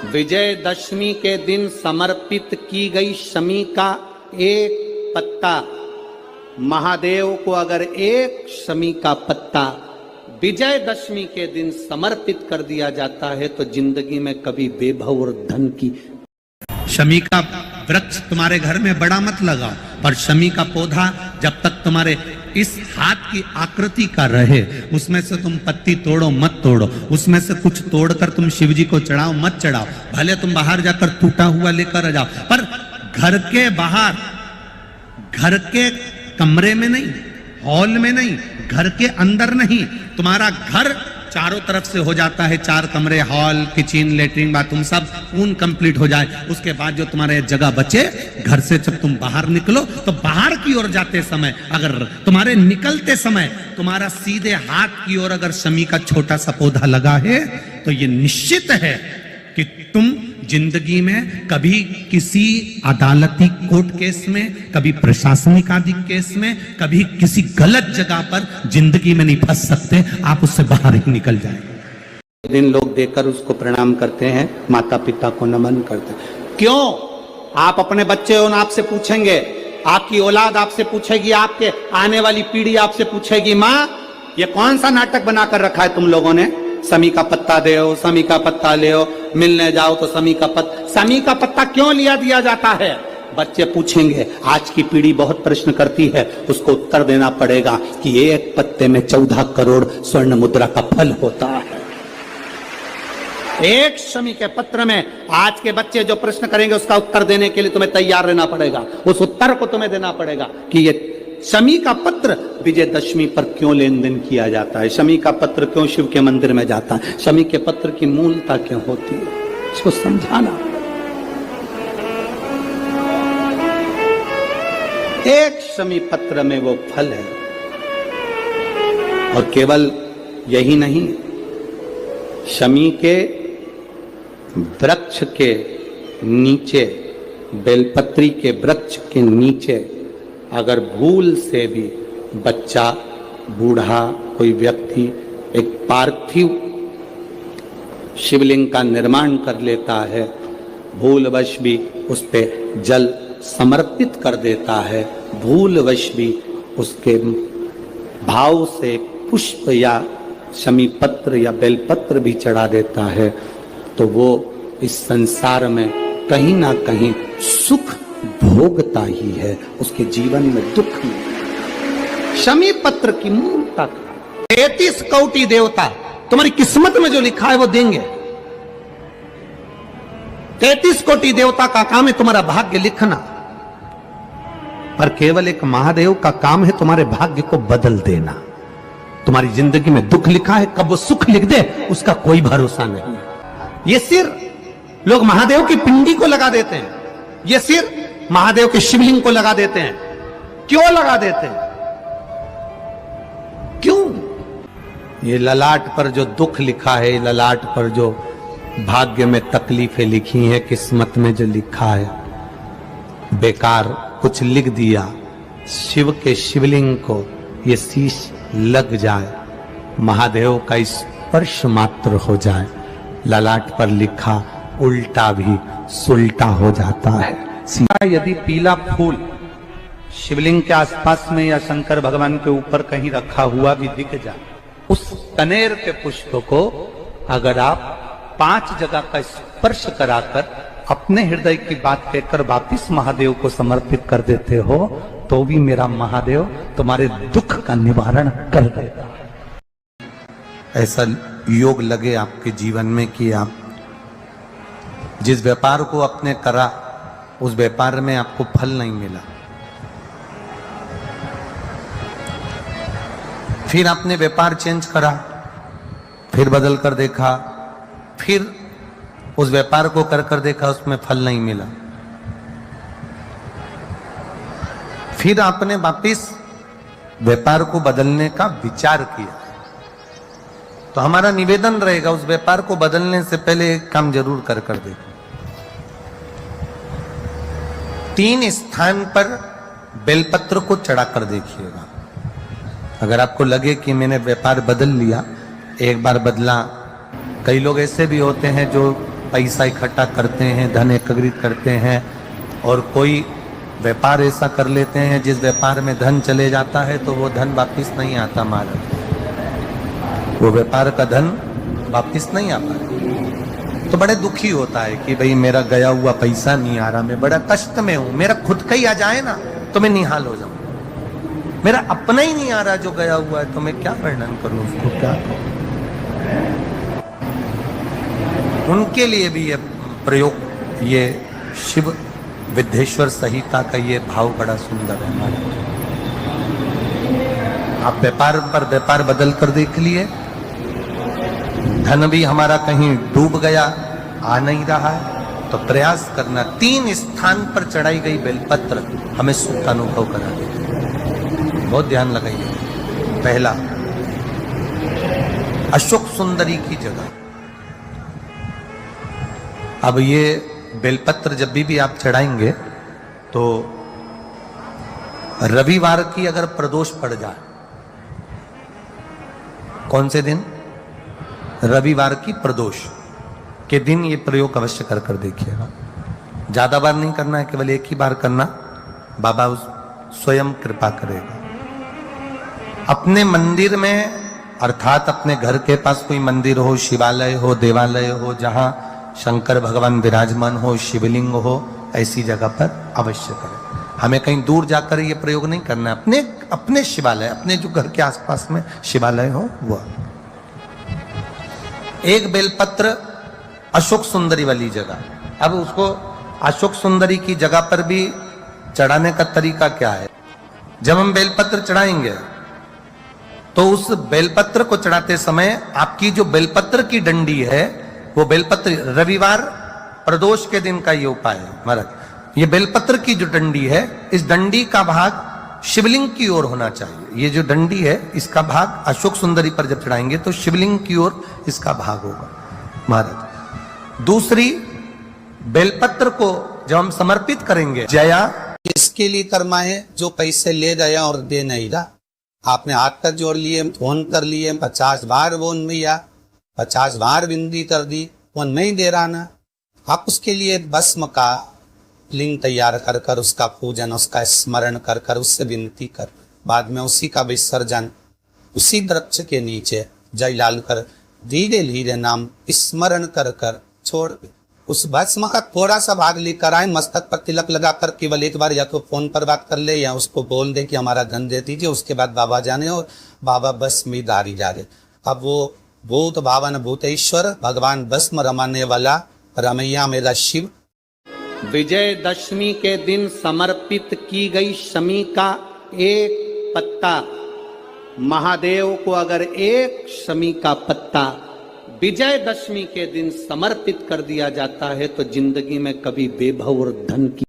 विजयदशमी के दिन समर्पित की गई शमी का एक पत्ता, महादेव को अगर एक शमी का पत्ता विजयदशमी के दिन समर्पित कर दिया जाता है तो जिंदगी में कभी बेभव और धन की। शमी का वृक्ष तुम्हारे घर में बड़ा मत लगाओ, पर शमी का पौधा जब तक तुम्हारे इस हाथ की आकृति का रहे, उसमें से तुम पत्ती तोड़ो मत तोड़ो, उसमें से कुछ तोड़कर तुम शिव जी को चढ़ाओ मत चढ़ाओ, भले तुम बाहर जाकर टूटा हुआ लेकर आ जाओ, पर घर के बाहर, घर के कमरे में नहीं, हॉल में नहीं, घर के अंदर नहीं। तुम्हारा घर चारों तरफ से हो जाता है, 4 कमरे, हॉल, किचन, लेटरिन, बाथरूम सब पूर्ण कंप्लीट हो जाए, उसके बाद जो तुम्हारे जगह बचे, घर से जब तुम बाहर निकलो तो बाहर की ओर जाते समय, अगर तुम्हारे निकलते समय तुम्हारा सीधे हाथ की ओर अगर शमी का छोटा सा पौधा लगा है तो ये निश्चित है कि तुम जिंदगी में कभी किसी अदालती कोर्ट केस में, कभी प्रशासनिक आदि केस में, कभी किसी गलत जगह पर जिंदगी में नहीं फंस सकते, आप उससे बाहर ही निकल जाएंगे। दिन लोग देखकर उसको प्रणाम करते हैं, माता पिता को नमन करते हैं। क्यों? आप अपने बच्चे हो, आपसे पूछेंगे, आपकी औलाद आपसे पूछेगी, आपके आने वाली पीढ़ी आपसे पूछेगी, माँ ये कौन सा नाटक बनाकर रखा है तुम लोगों ने? शमी का पत्ता दे, शमी का पत्ता ले, मिलने जाओ तो शमी का पत्ता क्यों लिया दिया जाता है? बच्चे पूछेंगे। आज की पीढ़ी बहुत प्रश्न करती है, उसको उत्तर देना पड़ेगा कि एक पत्ते में 14 करोड़ स्वर्ण मुद्रा का फल होता है। एक शमी के पत्र में आज के बच्चे जो प्रश्न करेंगे उसका उत्तर देने के लिए तुम्हें तैयार रहना पड़ेगा, उस उत्तर को तुम्हें देना पड़ेगा कि ये शमी का पत्र विजयदशमी पर क्यों लेन देन किया जाता है, शमी का पत्र क्यों शिव के मंदिर में जाता है, शमी के पत्र की मूलता क्यों होती है, इसको समझाना। एक शमी पत्र में वो फल है। और केवल यही नहीं, शमी के वृक्ष के नीचे, बेलपत्री के वृक्ष के नीचे अगर भूल से भी बच्चा, बूढ़ा, कोई व्यक्ति एक पार्थिव शिवलिंग का निर्माण कर लेता है, भूलवश भी उस पे जल समर्पित कर देता है, भूलवश भी उसके भाव से पुष्प या शमी पत्र या बेलपत्र भी चढ़ा देता है, तो वो इस संसार में कहीं ना कहीं सुख भोगता ही है, उसके जीवन में दुख नहीं। शमी पत्र की मूलता 33 कोटि देवता तुम्हारी किस्मत में जो लिखा है वो देंगे। 33 कोटि देवता का काम है तुम्हारा भाग्य लिखना, पर केवल एक महादेव का काम है तुम्हारे भाग्य को बदल देना। तुम्हारी जिंदगी में दुख लिखा है, कब वो सुख लिख दे उसका कोई भरोसा नहीं। ये सिर लोग महादेव की पिंडी को लगा देते हैं, ये सिर महादेव के शिवलिंग को लगा देते हैं। क्यों लगा देते हैं? क्यों? ये ललाट पर जो दुख लिखा है, ललाट पर जो भाग्य में तकलीफें लिखी हैं, किस्मत में जो लिखा है, बेकार कुछ लिख दिया, शिव के शिवलिंग को ये शीश लग जाए, महादेव का स्पर्श मात्र हो जाए, ललाट पर लिखा उल्टा भी सुल्टा हो जाता है। यदि पीला फूल शिवलिंग के आसपास में या शंकर भगवान के ऊपर कहीं रखा हुआ भी दिख जाए, उस कनेर के पुष्प को अगर आप 5 जगह का स्पर्श कराकर अपने हृदय की बात कहकर वापिस महादेव को समर्पित कर देते हो, तो भी मेरा महादेव तुम्हारे दुख का निवारण कर देगा। ऐसा योग लगे आपके जीवन में कि आप जिस व्यापार को आपने करा उस व्यापार में आपको फल नहीं मिला, फिर आपने व्यापार चेंज करा, फिर बदल कर देखा, फिर उस व्यापार को कर देखा, उसमें फल नहीं मिला, फिर आपने वापिस व्यापार को बदलने का विचार किया, तो हमारा निवेदन रहेगा उस व्यापार को बदलने से पहले एक काम जरूर कर देखो। 3 स्थान पर बेलपत्र को चढ़ा कर देखिएगा। अगर आपको लगे कि मैंने व्यापार बदल लिया, एक बार बदला, कई लोग ऐसे भी होते हैं जो पैसा इकट्ठा करते हैं, धन एकत्रित करते हैं और कोई व्यापार ऐसा कर लेते हैं जिस व्यापार में धन चले जाता है तो वो धन वापिस नहीं आता महाराज, वो व्यापार का धन वापिस नहीं आ पाता। तो बड़े दुखी होता है कि भाई मेरा गया हुआ पैसा नहीं आ रहा, मैं बड़ा कष्ट में हूं, मेरा खुद का ही आ जाए ना तो मैं निहाल हो जाऊं, मेरा अपना ही नहीं आ रहा जो गया हुआ है तो मैं क्या वर्णन करूं उसको, क्या कहूं। उनके लिए भी ये प्रयोग, ये शिव विद्येश्वर संहिता का ये भाव बड़ा सुंदर है महाराज। आप व्यापार पर व्यापार बदल कर देख लिए, धन भी हमारा कहीं डूब गया, आ नहीं रहा है, तो प्रयास करना 3 स्थान पर चढ़ाई गई बेलपत्र हमें सुख का अनुभव करा देती। बहुत ध्यान लगाइए। पहला, अशोक सुंदरी की जगह। अब ये बेलपत्र जब भी आप चढ़ाएंगे तो रविवार की अगर प्रदोष पड़ जाए, कौन से दिन? रविवार की प्रदोष के दिन ये प्रयोग अवश्य कर कर देखिएगा। ज्यादा बार नहीं करना है, केवल एक ही बार करना, बाबा स्वयं कृपा करेगा। अपने मंदिर में, अर्थात अपने घर के पास कोई मंदिर हो, शिवालय हो, देवालय हो, जहां शंकर भगवान विराजमान हो, शिवलिंग हो, ऐसी जगह पर अवश्य करें। हमें कहीं दूर जाकर ये प्रयोग नहीं करना है, अपने अपने शिवालय, अपने जो घर के आसपास में शिवालय हो वो। एक बेलपत्र अशोक सुंदरी वाली जगह। अब उसको अशोक सुंदरी की जगह पर भी चढ़ाने का तरीका क्या है? जब हम बेलपत्र चढ़ाएंगे तो उस बेलपत्र को चढ़ाते समय आपकी जो बेलपत्र की डंडी है, वो बेलपत्र, रविवार प्रदोष के दिन का ये उपाय है महाराज। ये बेलपत्र की जो डंडी है, इस डंडी का भाग शिवलिंग की ओर होना चाहिए। ये जो डंडी है, इसका भाग अशोक सुंदरी पर जब चढ़ाएंगे तो शिवलिंग की ओर इसका भाग होगा महाराज। दूसरी, बेलपत्र को जब हम समर्पित करेंगे, जया इसके लिए कर्माए जो पैसे ले गया और दे नहीं रहा। आपने हाथ कर जोड़ लिए, फोन कर लिए, 50 बार बोन भैया, 50 बार विनती कर दी, वो नहीं दे रहा ना। आप उसके लिए भस्म का लिंग तैयार कर कर उसका पूजन, उसका स्मरण कर कर उससे विनती कर, बाद में उसी का विसर्जन उसी वृक्ष के नीचे जयलाल कर धीरे धीरे नाम स्मरण कर कर छोड़। उस भस्म का थोड़ा सा भाग लेकर आए, मस्तक पर तिलक लगा कर केवल एक बार या तो फोन पर बात कर ले या उसको बोल दे कि हमारा धन दे दीजिए, उसके बाद बाबा जाने और बाबा बस में दारी जा रहे। अब वो भूत भावन भूतेश्वर भगवान भस्म रमाने वाला रमैया मेरा शिव। विजयदशमी के दिन समर्पित की गई शमी का एक पत्ता, महादेव को अगर एक शमी का पत्ता विजयदशमी के दिन समर्पित कर दिया जाता है तो जिंदगी में कभी बेभव और धन की